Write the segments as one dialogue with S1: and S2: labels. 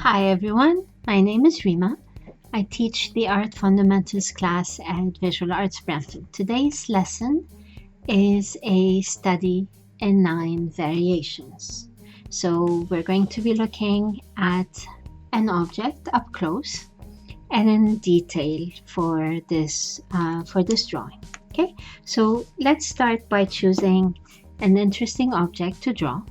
S1: Hi everyone, my name is Rima. I teach the Art Fundamentals class at Visual Arts Brampton. Today's lesson is a study in 9 variations. So we're going to be looking at an object up close and in detail for this drawing. Okay, so let's start by choosing an interesting object to draw.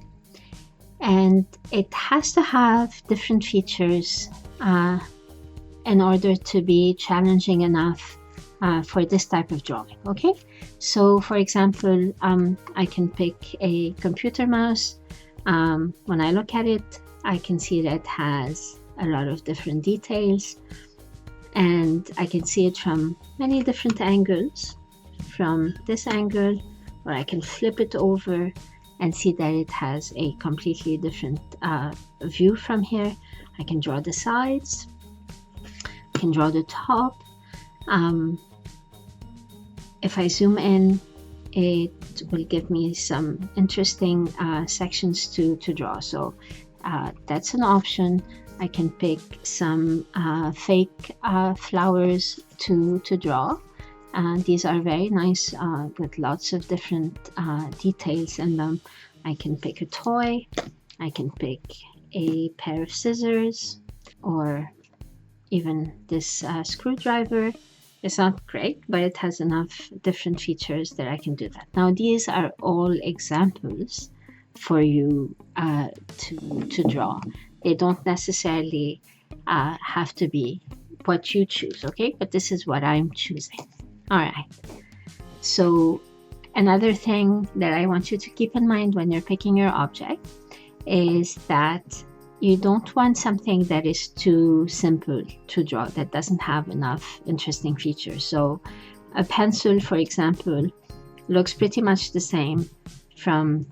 S1: And it has to have different features in order to be challenging enough for this type of drawing. Okay, so for example, I can pick a computer mouse. When I look at it, I can see that it has a lot of different details, and I can see it from many different angles. From this angle, or I can flip it over and see that it has a completely different view from here. I can draw the sides, I can draw the top. If I zoom in, it will give me some interesting sections to draw. So that's an option. I can pick some fake flowers to draw. These are very nice with lots of different details in them. I can pick a toy, I can pick a pair of scissors, or even this screwdriver. It's not great, but it has enough different features that I can do that. Now these are all examples for you to draw. They don't necessarily have to be what you choose, okay? But this is what I'm choosing. All right, so another thing that I want you to keep in mind when you're picking your object is that you don't want something that is too simple to draw, that doesn't have enough interesting features. So a pencil, for example, looks pretty much the same from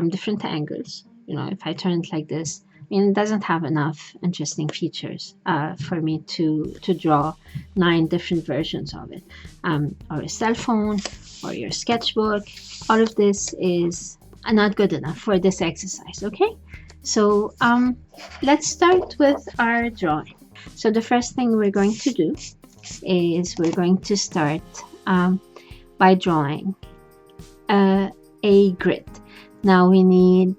S1: different angles. You know, if I turn it like this, it doesn't have enough interesting features for me to draw 9 different versions of it. Or a cell phone, or your sketchbook. All of this is not good enough for this exercise, okay? So let's start with our drawing. So the first thing we're going to do is we're going to start by drawing a grid. Now we need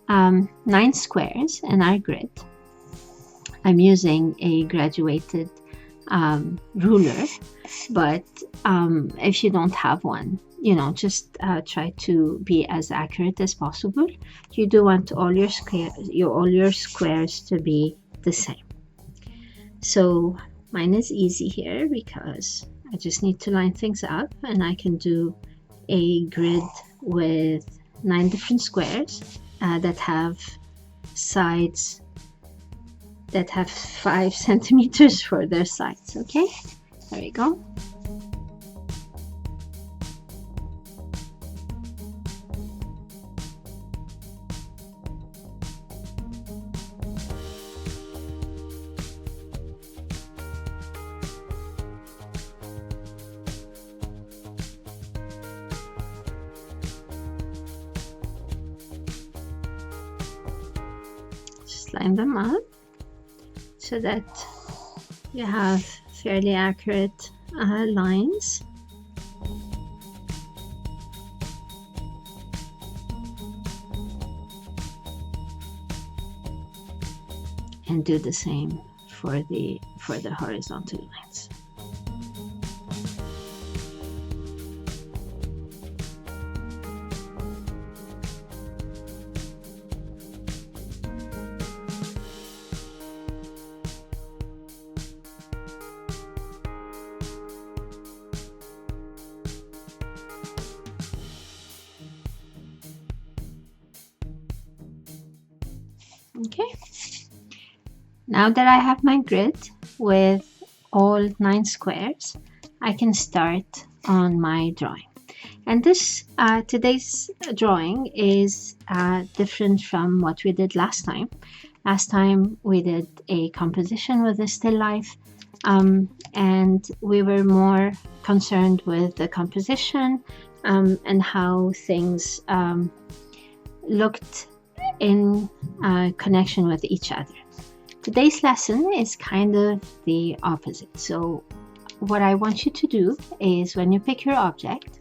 S1: 9 squares in our grid. I'm using a graduated ruler, but if you don't have one, just try to be as accurate as possible. You do want all your squares to be the same. So mine is easy here because I just need to line things up, and I can do a grid with 9 different squares that have sides that have 5 centimeters for their sides. Okay, there we go. Line them up so that you have fairly accurate lines. And do the same for the horizontal lines. Okay, now that I have my grid with all 9 squares, I can start on my drawing. And this today's drawing is different from what we did last time. Last time we did a composition with a still life, and we were more concerned with the composition and how things looked in connection with each other. Today's lesson is kind of the opposite. So what I want you to do is, when you pick your object,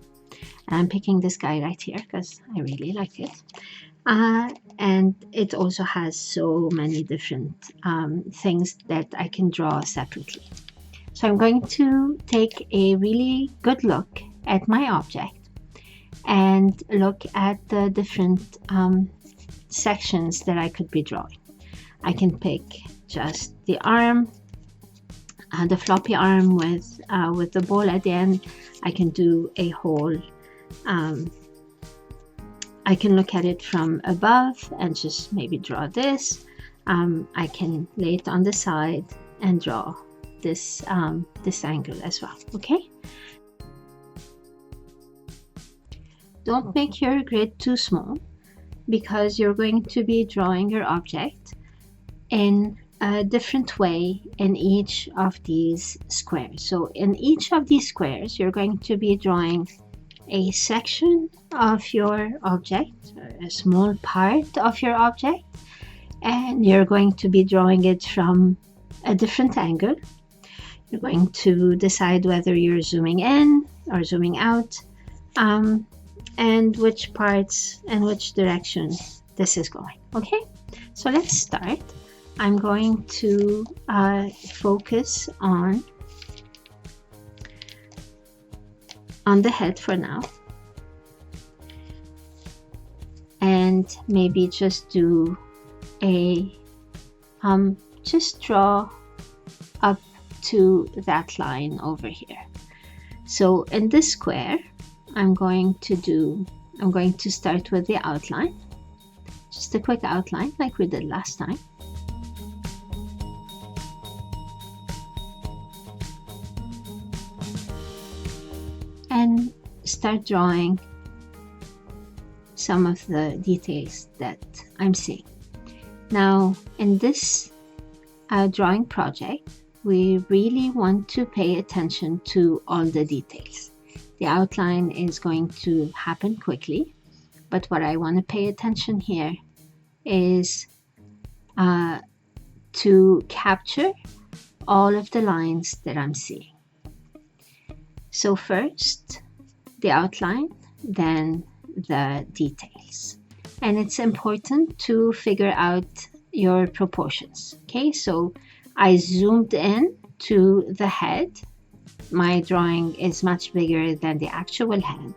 S1: and I'm picking this guy right here because I really like it, and it also has so many different things that I can draw separately. So I'm going to take a really good look at my object and look at the different sections that I could be drawing. I can pick just the arm, the floppy arm with the ball at the end. I can do a whole, I can look at it from above and just maybe draw this. I can lay it on the side and draw this angle as well. Okay, don't make your grid too small, because you're going to be drawing your object in a different way in each of these squares. So in each of these squares, you're going to be drawing a section of your object, a small part of your object, and you're going to be drawing it from a different angle. You're going to decide whether you're zooming in or zooming out, and which parts and which direction this is going. Okay, so let's start. I'm going to focus on the head for now, and maybe just do a just draw up to that line over here. So in this square, I'm going to start with the outline, just a quick outline like we did last time. And start drawing some of the details that I'm seeing. Now, in this drawing project, we really want to pay attention to all the details. The outline is going to happen quickly, but what I want to pay attention here is to capture all of the lines that I'm seeing. So first, the outline, then the details. And it's important to figure out your proportions. Okay, so I zoomed in to the head. My drawing is much bigger than the actual head.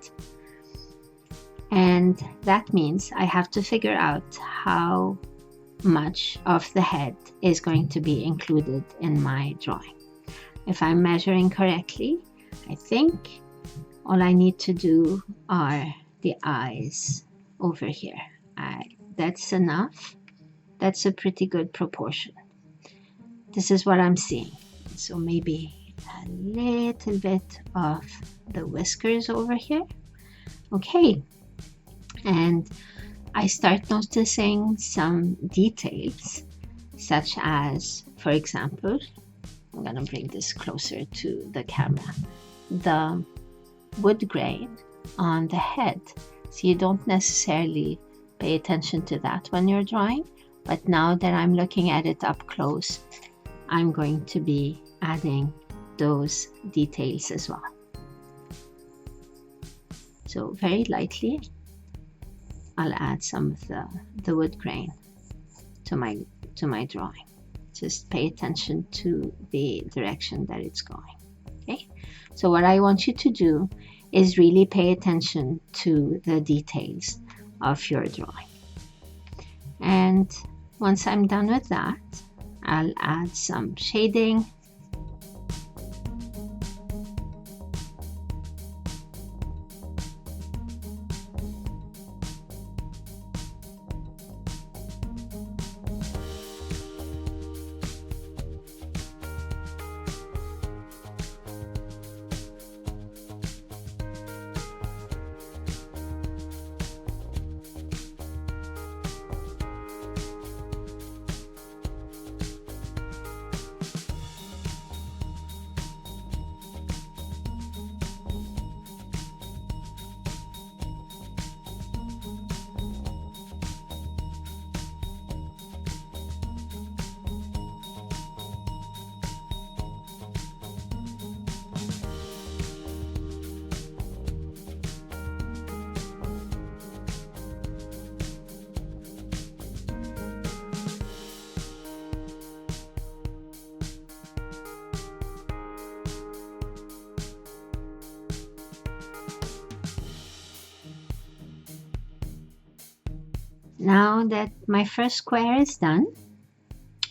S1: And that means I have to figure out how much of the head is going to be included in my drawing. If I'm measuring correctly, I think all I need to do are the eyes over here. That's enough. That's a pretty good proportion. This is what I'm seeing. So maybe a little bit of the whiskers over here. Okay, and I start noticing some details, such as, for example, I'm gonna bring this closer to the camera, the wood grain on the head. So you don't necessarily pay attention to that when you're drawing, but now that I'm looking at it up close, I'm going to be adding those details as well. So very lightly, I'll add some of the wood grain to my drawing. Just pay attention to the direction that it's going. Okay, so what I want you to do is really pay attention to the details of your drawing. And once I'm done with that, I'll add some shading. Now that my first square is done,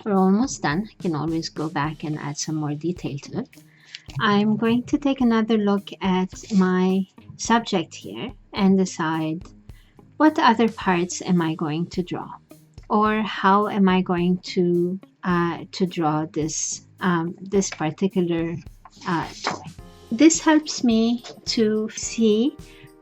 S1: we're almost done. I can always go back and add some more detail to it. I'm going to take another look at my subject here and decide what other parts am I going to draw, or how am I going to draw this this particular toy. This helps me to see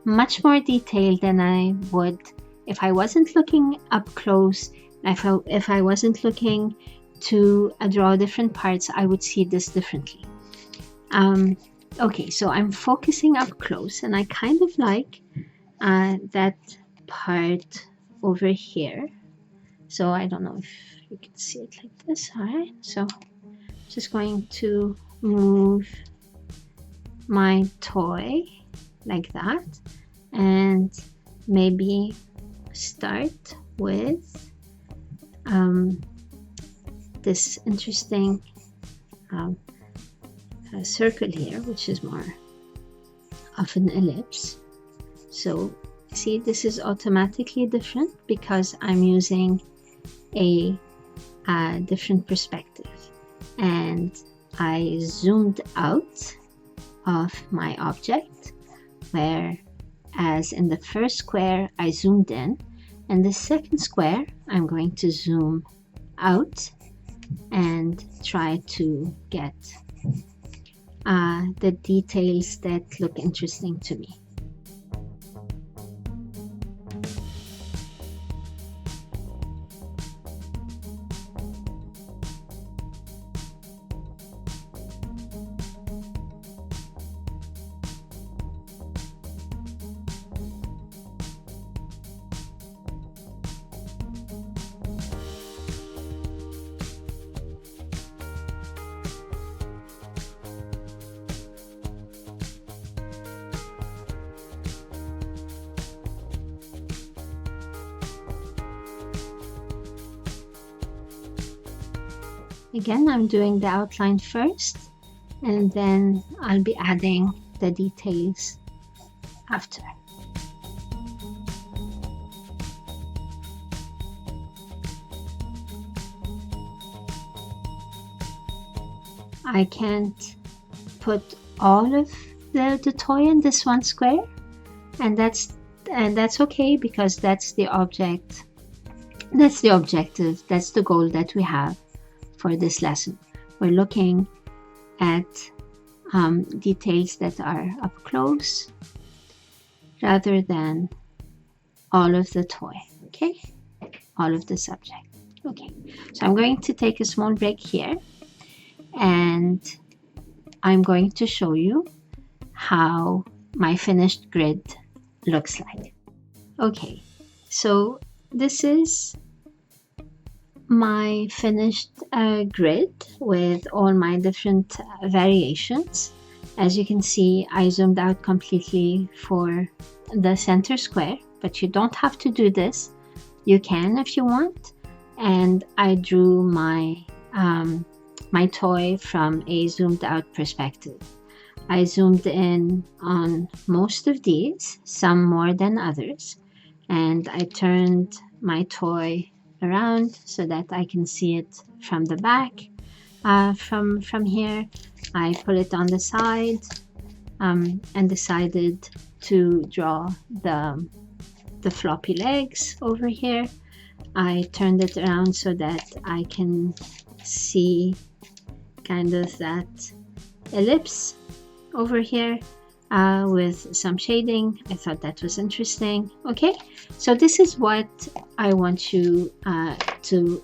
S1: much more detail than I would if I wasn't looking up close. If I wasn't looking to draw different parts, I would see this differently. Okay, so I'm focusing up close, and I kind of like that part over here. So I don't know if you can see it like this. All right, so just going to move my toy like that, and maybe start with this interesting circle here, which is more of an ellipse. So see, this is automatically different because I'm using a different perspective, and I zoomed out of my object, whereas in the first square I zoomed in, and the second square I'm going to zoom out and try to get the details that look interesting to me. Again, I'm doing the outline first, and then I'll be adding the details after. I can't put all of the toy in this one square, and that's okay, because that's the object, that's the objective, that's the goal that we have for this lesson. We're looking at details that are up close rather than all of the toy, okay? All of the subject. Okay, so I'm going to take a small break here, and I'm going to show you how my finished grid looks like. Okay, so this is my finished grid with all my different variations. As you can see, I zoomed out completely for the center square, but you don't have to do this. You can if you want. And I drew my my toy from a zoomed out perspective. I zoomed in on most of these, some more than others, and I turned my toy around so that I can see it from the back. From here, I put it on the side and decided to draw the floppy legs over here. I turned it around so that I can see kind of that ellipse over here with some shading. I thought that was interesting. Okay, so this is what I want you to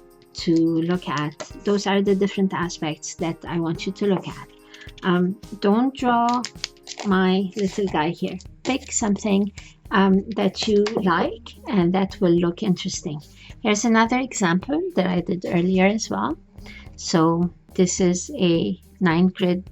S1: look at. Those are the different aspects that I want you to look at. Don't draw my little guy here. Pick something that you like and that will look interesting. Here's another example that I did earlier as well. So this is a 9 grid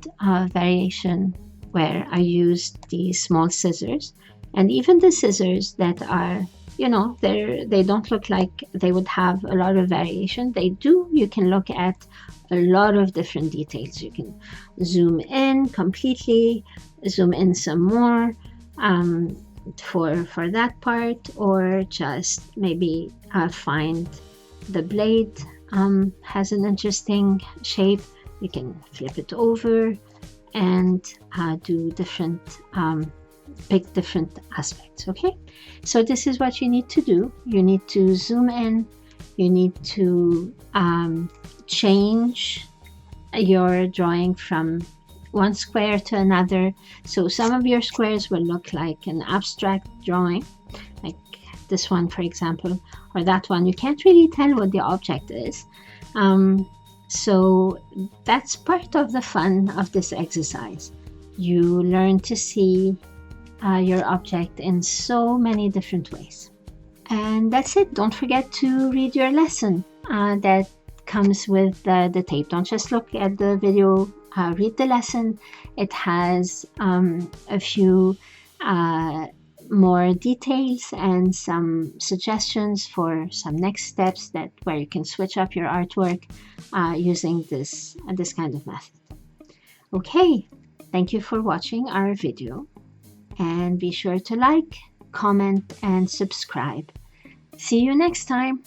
S1: variation where I used these small scissors, and even the scissors that are, you know, they don't look like they would have a lot of variation. They do. You can look at a lot of different details. You can zoom in completely, zoom in some more, for that part, or just maybe find the blade has an interesting shape. You can flip it over and do different pick different aspects. Okay, so this is what you need to do. You need to zoom in, you need to change your drawing from one square to another. So some of your squares will look like an abstract drawing, like this one, for example, or that one. You can't really tell what the object is. So that's part of the fun of this exercise. You learn to see your object in so many different ways. And that's it. Don't forget to read your lesson that comes with the tape. Don't just look at the video, read the lesson. It has a few more details and some suggestions for some next steps that where you can switch up your artwork using this kind of method. Okay, thank you for watching our video, and be sure to like, comment, and subscribe. See you next time.